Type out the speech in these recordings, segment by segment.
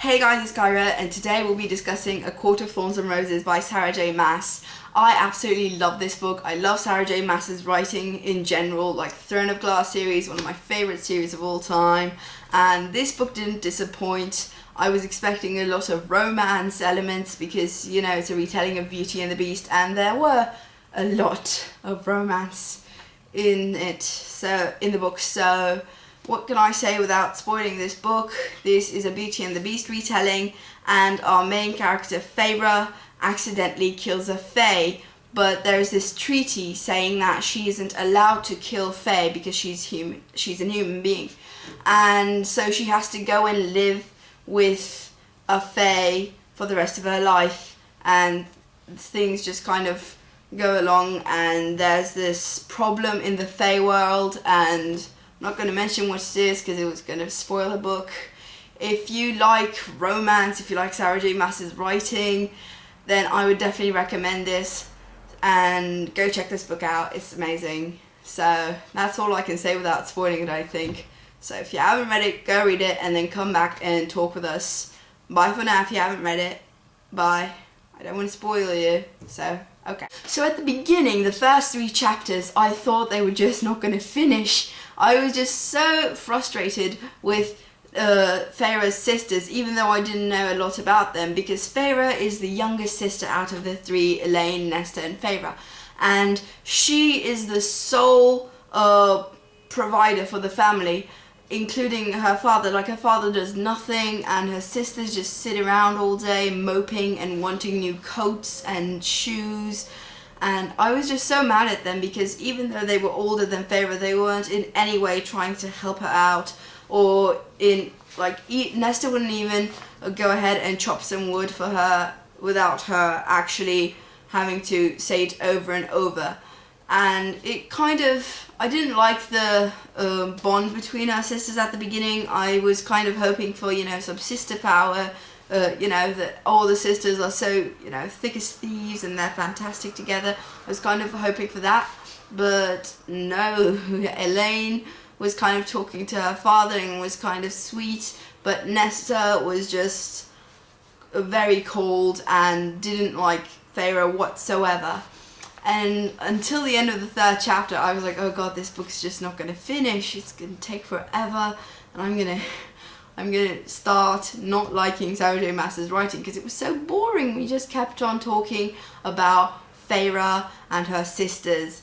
Hey guys, it's Kyra, and today we'll be discussing A Court of Thorns and Roses by Sarah J Maas. I absolutely love this book. I love Sarah J Maas's writing in general, like Throne of Glass series, one of my favourite series of all time. And this book didn't disappoint. I was expecting a lot of romance elements because, you know, it's a retelling of Beauty and the Beast, and there were a lot of romance in it, so in the book. So what can I say without spoiling this book? This is a Beauty and the Beast retelling, and our main character, Feyre, accidentally kills a Fae, but there's this treaty saying that she isn't allowed to kill Fae because she's a human being. And so she has to go and live with a Fae for the rest of her life, and things just kind of go along, and there's this problem in the Fae world, and I'm not going to mention what it is because it was going to spoil the book. If you like romance, if you like Sarah J Maas's writing, then I would definitely recommend this, and go check this book out. It's amazing. So that's all I can say without spoiling it, I think. So if you haven't read it, go read it and then come back and talk with us. Bye for now if you haven't read it. Bye. I don't want to spoil you, so okay. So at the beginning, the first 3 chapters, I thought they were just not going to finish. I was just so frustrated with Feyre's sisters, even though I didn't know a lot about them, because Feyre is the youngest sister out of the 3, Elaine, Nesta and Feyre, and she is the sole provider for the family, including her father. Like, her father does nothing, and her sisters just sit around all day moping and wanting new coats and shoes. And I was just so mad at them because even though they were older than Feyre, they weren't in any way trying to help her out, or Nesta wouldn't even go ahead and chop some wood for her without her actually having to say it over and over. And it kind of, I didn't like the bond between our sisters at the beginning. I was kind of hoping for, you know, some sister power. You know, that all the sisters are so, you know, thick as thieves and they're fantastic together. I was kind of hoping for that, but no. Elaine was kind of talking to her father and was kind of sweet, but Nesta was just very cold and didn't like Feyre whatsoever. And until the end of the 3rd chapter, I was like, oh god, this book's just not going to finish. It's going to take forever, and I'm going to start not liking Sarah J Maas's writing because it was so boring. We just kept on talking about Feyre and her sisters.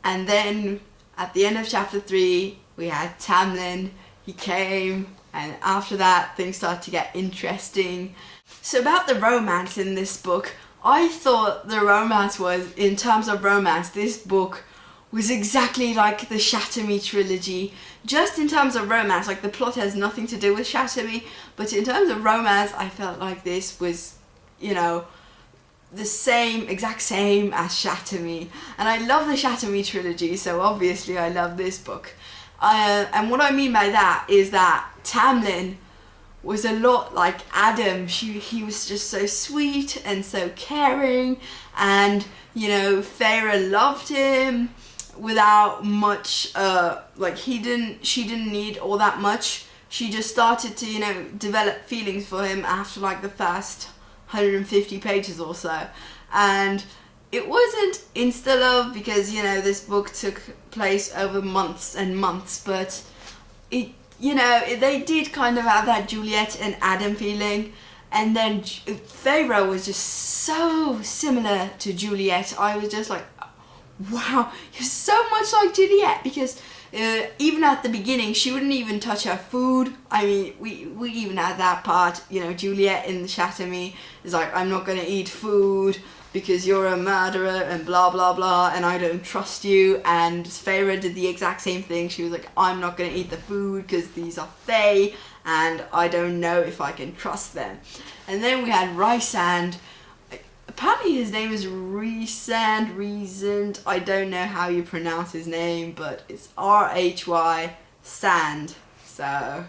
And then at the end of chapter 3, we had Tamlin. He came, and after that, things started to get interesting. So about the romance in this book, I thought the romance was, in terms of romance, this book was exactly like the Shatter Me trilogy. Just in terms of romance, like the plot has nothing to do with Shatter Me, but in terms of romance, I felt like this was, you know, the same, exact same as Shatter Me. And I love the Shatter Me trilogy, so obviously I love this book. And what I mean by that is that Tamlin was a lot like Adam. He was just so sweet and so caring, and, you know, Feyre loved him without much, she didn't need all that much. She just started to, you know, develop feelings for him after like the first 150 pages or so. And it wasn't insta-love because, you know, this book took place over months and months, but it, you know, they did kind of have that Juliet and Adam feeling. And then Feyre was just so similar to Juliet. I was just like, wow, you're so much like Juliet, because even at the beginning, she wouldn't even touch her food. I mean, we even had that part, you know, Juliet in Shatter Me is like, I'm not going to eat food because you're a murderer and blah, blah, blah, and I don't trust you. And Feyre did the exact same thing. She was like, I'm not going to eat the food because these are Fae, and I don't know if I can trust them. And then we had Rhysand. Apparently his name is Rhysand. I don't know how you pronounce his name, but it's R-H-Y Sand. So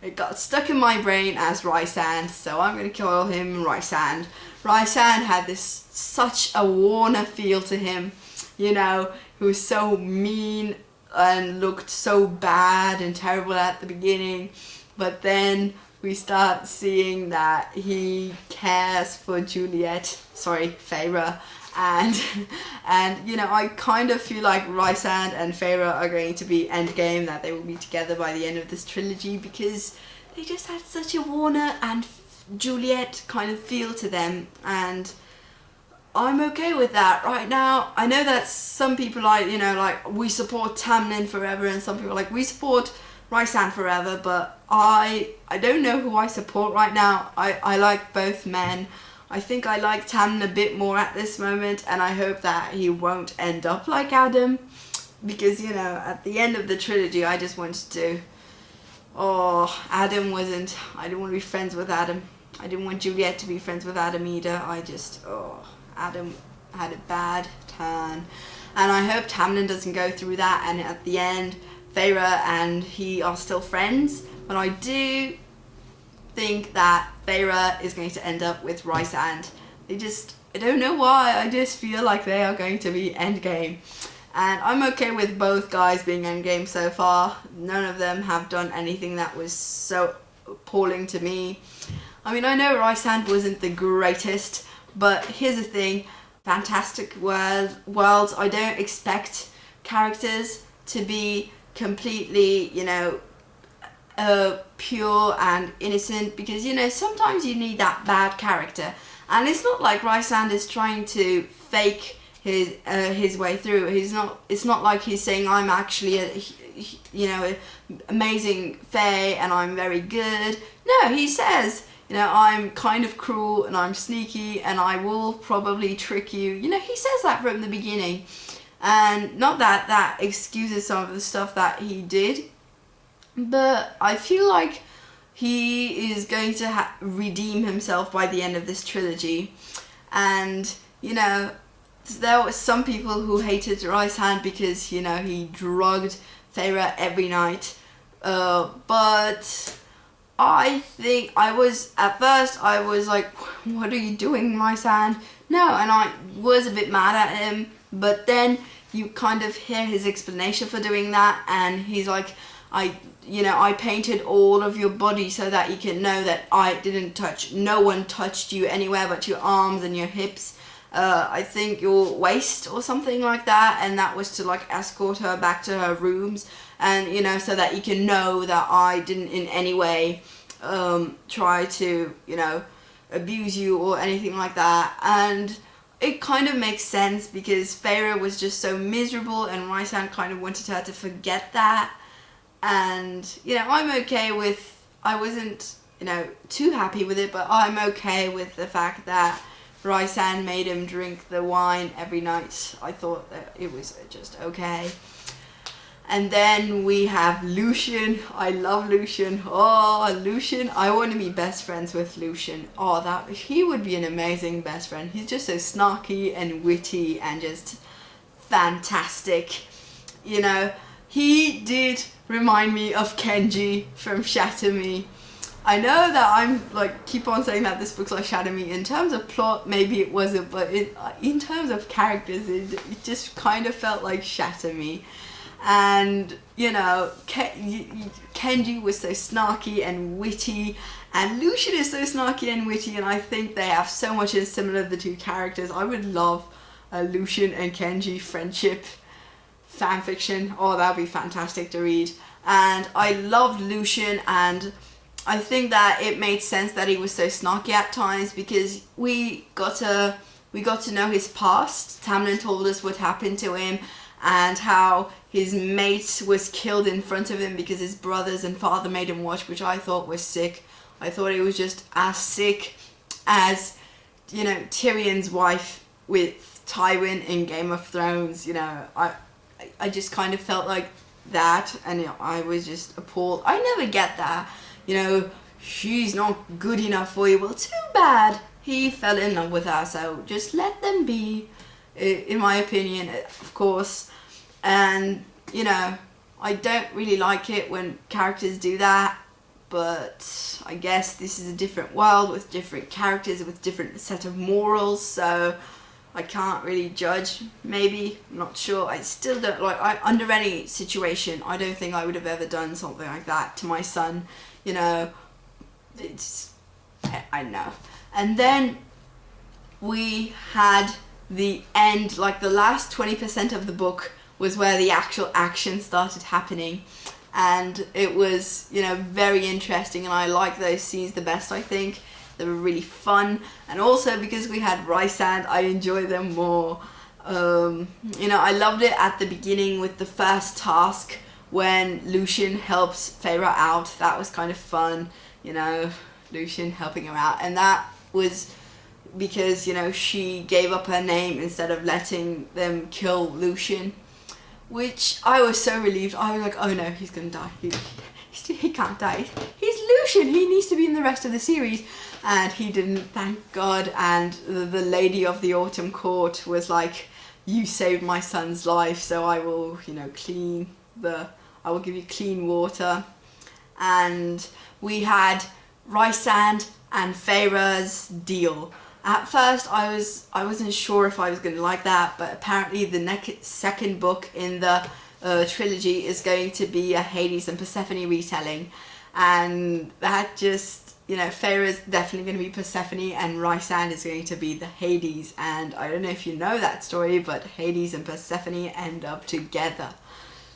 it got stuck in my brain as Rhysand, so I'm going to call him Rhysand. Rhysand had such a Warner feel to him, you know, who was so mean and looked so bad and terrible at the beginning, but then we start seeing that he cares for Feyre, and you know, I kind of feel like Rysand and Feyre are going to be endgame, that they will be together by the end of this trilogy, because they just had such a Warner and Juliet kind of feel to them, and I'm okay with that right now. I know that some people like we support Tamlin forever, and some people like we support Rysand forever, but I don't know who I support right now. I like both men. I think I like Tamlin a bit more at this moment, and I hope that he won't end up like Adam, because, you know, at the end of the trilogy, I just wanted to, I didn't want to be friends with Adam. I didn't want Juliet to be friends with Adam either. Adam had a bad turn, and I hope Tamlin doesn't go through that, and at the end, Feyre and he are still friends, but I do think that Feyre is going to end up with Rysand. I don't know why, I just feel like they are going to be endgame. And I'm okay with both guys being endgame so far. None of them have done anything that was so appalling to me. I mean, I know Rysand wasn't the greatest, but here's the thing, fantastic worlds, I don't expect characters to be completely, you know, pure and innocent, because, you know, sometimes you need that bad character, and it's not like Rysand is trying to fake his way through. It's not like he's saying I'm actually a amazing fae and I'm very good. No, he says, you know, I'm kind of cruel and I'm sneaky and I will probably trick you. You know, he says that from the beginning, and not that that excuses some of the stuff that he did, but I feel like he is going to redeem himself by the end of this trilogy. And, you know, there were some people who hated Rysand because, you know, he drugged Feyre every night. But I think at first I was like, what are you doing, Rysand? No, and I was a bit mad at him, but then you kind of hear his explanation for doing that, and he's like, I painted all of your body so that you can know that no one touched you anywhere but your arms and your hips. I think your waist or something like that, and that was to like escort her back to her rooms, and, you know, so that you can know that I didn't in any way try to, you know, abuse you or anything like that. And it kind of makes sense because Feyre was just so miserable, and Rysand kind of wanted her to forget that. And, you know, I wasn't, you know, too happy with it, but I'm okay with the fact that Rysand made him drink the wine every night. I thought that it was just okay. And then we have Lucien. I love Lucien. Lucien. I want to be best friends with Lucien. He would be an amazing best friend. He's just so snarky and witty and just fantastic. You know, he did remind me of Kenji from Shatter Me. I know that I'm like keep on saying that this book's like Shatter Me. In terms of plot, maybe it wasn't, but in terms of characters, it just kind of felt like Shatter Me. And, you know, Kenji was so snarky and witty, and Lucien is so snarky and witty, and I think they have so much in similar, the two characters. I would love a Lucien and Kenji friendship fanfiction. That would be fantastic to read. And I loved Lucien, and I think that it made sense that he was so snarky at times, because we got to know his past. Tamlin told us what happened to him, and how his mate was killed in front of him because his brothers and father made him watch, which I thought was sick. I thought it was just as sick as, you know, Tyrion's wife with Tywin in Game of Thrones. You know, I just kind of felt like that, and, you know, I was just appalled. I never get that. You know, she's not good enough for you. Well, too bad he fell in love with her, so just let them be, in my opinion, of course. And, you know, I don't really like it when characters do that, but I guess this is a different world with different characters, with different set of morals, so I can't really judge. Maybe, I'm not sure. I still don't under any situation, I don't think I would have ever done something like that to my son. You know, it's, I know. And then we had the end, like the last 20% of the book was where the actual action started happening, and it was, you know, very interesting, and I like those scenes the best. I think they were really fun, and also because we had Rysand, I enjoy them more. You know, I loved it at the beginning with the first task when Lucian helps Feyre out. That was kind of fun, you know, Lucian helping her out, and that was because, you know, she gave up her name instead of letting them kill Lucian, which I was so relieved. I was like, oh no, he's gonna die. He can't die. He's Lucian. He needs to be in the rest of the series. And he didn't, thank God. And the lady of the Autumn Court was like, you saved my son's life, so I will, you know, I will give you clean water. And we had Rysand and Feyre's deal. At first, I wasn't sure if I was going to like that, but apparently the second book in the trilogy is going to be a Hades and Persephone retelling, and that just, you know, Feyre is definitely going to be Persephone and Rysand is going to be the Hades, and I don't know if you know that story, but Hades and Persephone end up together.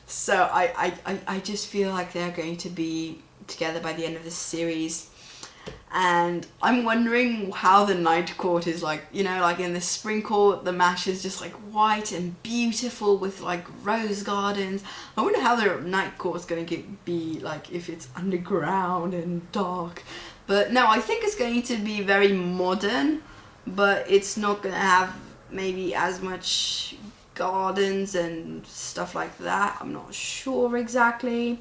So I just feel like they're going to be together by the end of this series. And I'm wondering how the Night Court is like, you know, like in the Spring Court, the Maas is just like white and beautiful with like rose gardens. I wonder how the Night Court is going to be like, if it's underground and dark. But no, I think it's going to be very modern, but it's not going to have maybe as much gardens and stuff like that. I'm not sure exactly.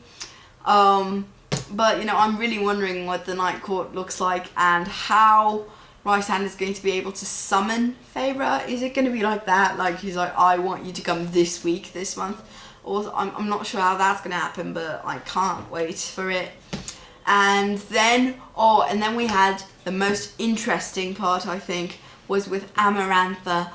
But, you know, I'm really wondering what the Night Court looks like and how Rysand is going to be able to summon Feyre. Is it going to be like that? Like, he's like, I want you to come this week, this month. Or I'm not sure how that's going to happen, but I can't wait for it. And then, and then we had the most interesting part, I think, was with Amarantha.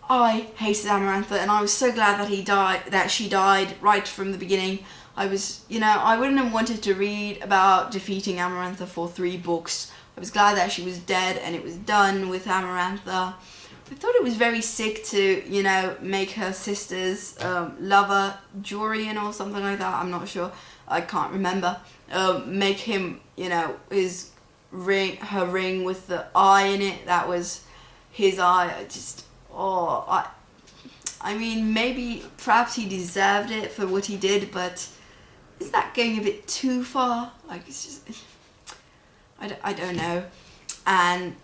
I hated Amarantha, and I was so glad that she died right from the beginning. I was, you know, I wouldn't have wanted to read about defeating Amarantha for 3 books. I was glad that she was dead and it was done with Amarantha. I thought it was very sick to, you know, make her sister's lover, Jorian or something like that, I'm not sure, I can't remember, make him, you know, her ring with the eye in it. That was his eye. I mean, maybe, perhaps he deserved it for what he did, but is that going a bit too far? Like, it's just, I don't know. And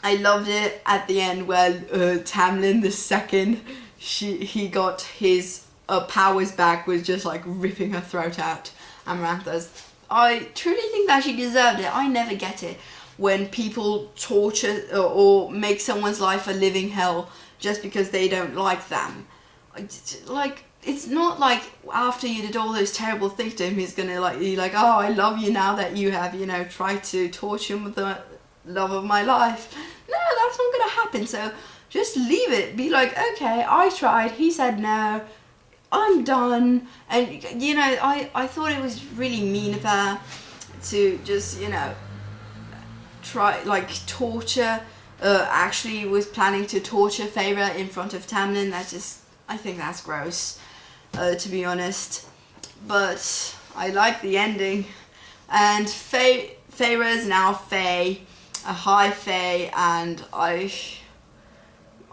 I loved it at the end where Tamlin II, he got his powers back, was just like ripping her throat out. Amarantha's. I truly think that she deserved it. I never get it when people torture or make someone's life a living hell just because they don't like them. Like, it's not like after you did all those terrible things to him, he's gonna be like, oh, I love you now that you have, you know, tried to torture him with the love of my life. No, that's not gonna happen. So just leave it. Be like, okay, I tried. He said no. I'm done. And, you know, I thought it was really mean of her to just, you know, try, like, torture. Actually was planning to torture Feyre in front of Tamlin. I think that's gross, to be honest. But I like the ending. And Feyre is now Fae, a high Fae, and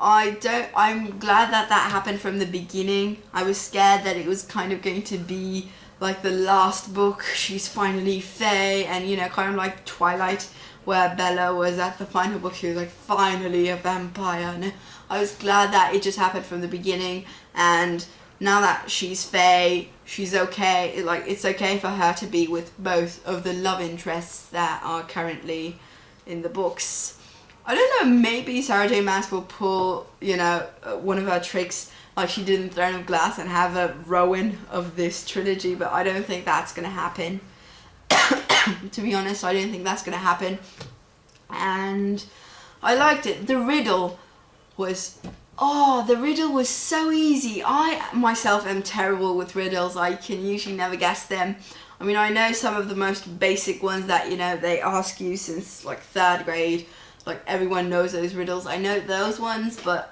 I'm glad that happened from the beginning. I was scared that it was kind of going to be like the last book, she's finally Fae, and, you know, kind of like Twilight, where Bella was at the final book, she was like, finally a vampire. And I was glad that it just happened from the beginning, and now that she's Fae, she's okay. Like, it's okay for her to be with both of the love interests that are currently in the books. I don't know, maybe Sarah J Maas will pull, you know, one of her tricks like she did in Throne of Glass and have a Rowan of this trilogy, but I don't think that's going to happen. To be honest, I don't think that's going to happen. And I liked it. The riddle was so easy. I myself am terrible with riddles. I can usually never guess them. I mean, I know some of the most basic ones that, you know, they ask you since like 3rd grade, like everyone knows those riddles. I know those ones, but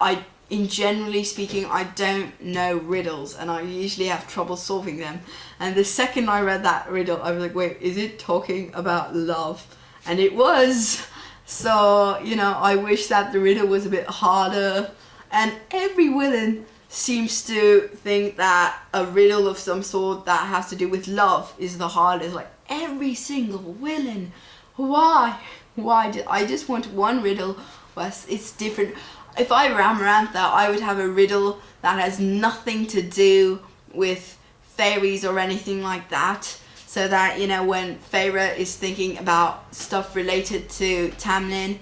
in generally speaking, I don't know riddles, and I usually have trouble solving them. And the second I read that riddle, I was like, wait, is it talking about love? And it was. So, you know, I wish that the riddle was a bit harder. And every villain seems to think that a riddle of some sort that has to do with love is the hardest. Like every single villain. Why? I just want one riddle where it's different. If I were Amarantha, I would have a riddle that has nothing to do with fairies or anything like that. So that, you know, when Feyre is thinking about stuff related to Tamlin,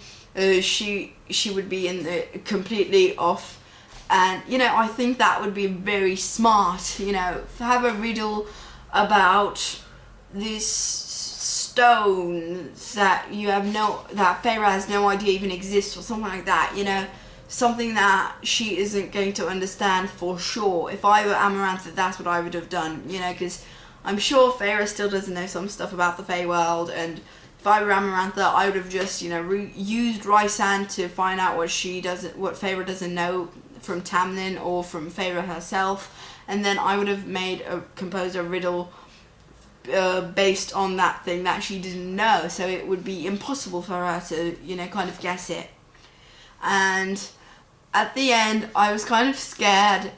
she would be in the completely off. And, you know, I think that would be very smart, you know, have a riddle about this stone that that Feyre has no idea even exists, or something like that, you know. Something that she isn't going to understand for sure. If I were Amarantha, that's what I would have done, you know, because I'm sure Feyre still doesn't know some stuff about the Feywild, and if I were Amarantha, I would have just, you know, used Rhysand to find out what Feyre doesn't know from Tamlin or from Feyre herself, and then I would have composed a riddle based on that thing that she didn't know, so it would be impossible for her to, you know, kind of guess it. And at the end, I was kind of scared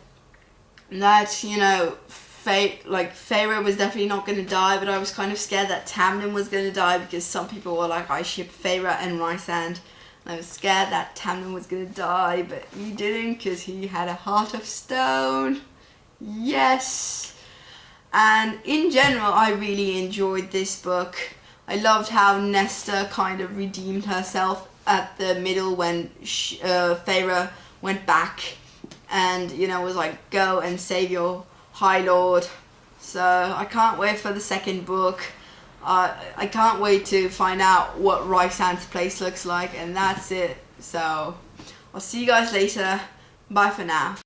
that, you know, Feyre was definitely not going to die, but I was kind of scared that Tamlin was going to die, because some people were like, I ship Feyre and Rhysand. And I was scared that Tamlin was going to die, but he didn't, because he had a heart of stone. Yes! And in general, I really enjoyed this book. I loved how Nesta kind of redeemed herself at the middle when Feyre went back and, you know, was like, go and save your High Lord. So I can't wait for the second book. I can't wait to find out what Rhysand's place looks like, and that's it. So I'll see you guys later. Bye for now.